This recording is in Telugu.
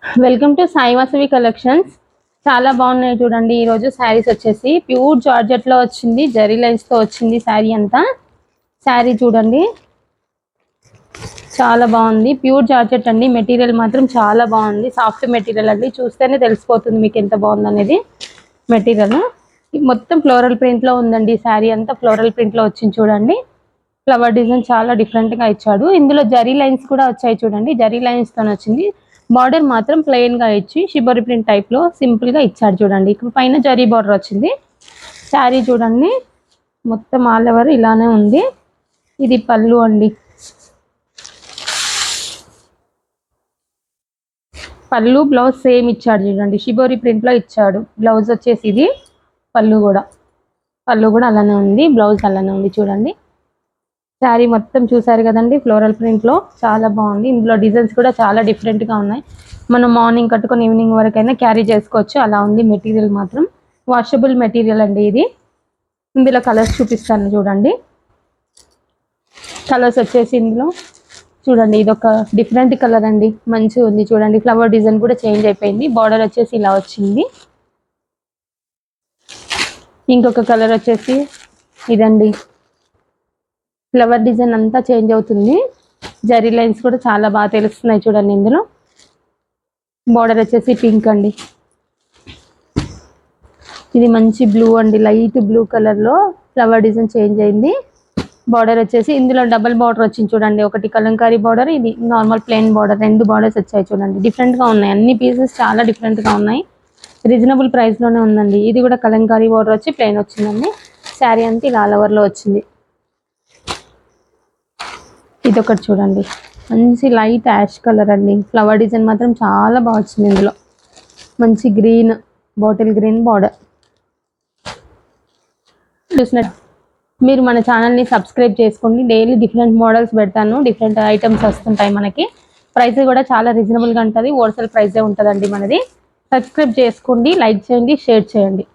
Welcome to Sai Vasavi collections. చాలా బాగున్నాయి చూడండి. ఈరోజు శారీస్ వచ్చేసి ప్యూర్ జార్జెట్లో వచ్చింది, జరీ లైన్స్తో వచ్చింది శారీ అంతా. శారీ చూడండి చాలా బాగుంది, ప్యూర్ జార్జెట్ అండి. మెటీరియల్ మాత్రం చాలా బాగుంది, సాఫ్ట్ మెటీరియల్ అండి. చూస్తేనే తెలిసిపోతుంది మీకు ఎంత బాగుంది అనేది. మెటీరియల్ మొత్తం ఫ్లోరల్ ప్రింట్లో ఉందండి. శారీ అంతా ఫ్లోరల్ ప్రింట్లో వచ్చింది చూడండి. ఫ్లవర్ డిజైన్ చాలా డిఫరెంట్గా ఇచ్చాడు. ఇందులో జరీ లైన్స్ కూడా వచ్చాయి చూడండి, జరీ లైన్స్తో వచ్చింది. బార్డర్ మాత్రం ప్లెయిన్గా ఇచ్చి షిబోరి ప్రింట్ టైప్లో సింపుల్గా ఇచ్చాడు చూడండి. ఇక్కడ పైన జరీ బార్డర్ వచ్చింది. శారీ చూడండి మొత్తం ఆల్ ఓవర్ ఇలానే ఉంది. ఇది పళ్ళు అండి, పళ్ళు బ్లౌజ్ సేమ్ ఇచ్చాడు చూడండి, షిబోరి ప్రింట్లో ఇచ్చాడు. బ్లౌజ్ వచ్చేసి ఇది, పళ్ళు కూడా అలానే ఉంది, బ్లౌజ్ అలానే ఉంది చూడండి. శారీ మొత్తం చూసారు కదండి, ఫ్లోరల్ ప్రింట్లో చాలా బాగుంది. ఇందులో డిజైన్స్ కూడా చాలా డిఫరెంట్గా ఉన్నాయి. మనం మార్నింగ్ కట్టుకొని ఈవినింగ్ వరకైనా క్యారీ చేసుకోవచ్చు, అలా ఉంది. మెటీరియల్ మాత్రం వాషబుల్ మెటీరియల్ అండి ఇది. ఇందులో కలర్స్ చూపిస్తాను చూడండి. కలర్స్ వచ్చేసి ఇందులో చూడండి, ఇది ఒక డిఫరెంట్ కలర్ అండి, మంచిగా ఉంది చూడండి. ఫ్లవర్ డిజైన్ కూడా చేంజ్ అయిపోయింది. బార్డర్ వచ్చేసి ఇలా వచ్చింది. ఇంకొక కలర్ వచ్చేసి ఇదండి, ఫ్లవర్ డిజైన్ అంతా చేంజ్ అవుతుంది. జరీ లైన్స్ కూడా చాలా బాగా తెలుస్తున్నాయి చూడండి. ఇందులో బార్డర్ వచ్చేసి పింక్ అండి, ఇది మంచి బ్లూ అండి, లైట్ బ్లూ కలర్లో ఫ్లవర్ డిజైన్ చేంజ్ అయింది. బార్డర్ వచ్చేసి ఇందులో డబల్ బార్డర్ వచ్చింది చూడండి, ఒకటి కలంకారీ బార్డర్, ఇది నార్మల్ ప్లెయిన్ బార్డర్, రెండు బార్డర్స్ వచ్చాయి చూడండి. డిఫరెంట్గా ఉన్నాయి, అన్ని పీసెస్ చాలా డిఫరెంట్గా ఉన్నాయి. రీజనబుల్ ప్రైస్లోనే ఉందండి. ఇది కూడా కలంకారీ బార్డర్ వచ్చి ప్లెయిన్ వచ్చిందండి. శారీ అంతా ఇలా ఆల్ ఓవర్లో వచ్చింది. ఇది ఒకటి చూడండి, మంచి లైట్ యాష్ కలర్ అండి. ఫ్లవర్ డిజైన్ మాత్రం చాలా బాగా వచ్చింది. ఇందులో మంచి గ్రీన్, బాటిల్ గ్రీన్ బార్డర్. చూసినట్టు మీరు మన ఛానల్ని సబ్స్క్రైబ్ చేసుకోండి. డైలీ డిఫరెంట్ మోడల్స్ పెడతాను, డిఫరెంట్ ఐటమ్స్ వస్తుంటాయి మనకి. ప్రైస్ కూడా చాలా రీజనబుల్గా ఉంటుంది, హోల్సేల్ ప్రైసే ఉంటుందండి మనది. సబ్స్క్రైబ్ చేసుకోండి, లైక్ చేయండి, షేర్ చేయండి.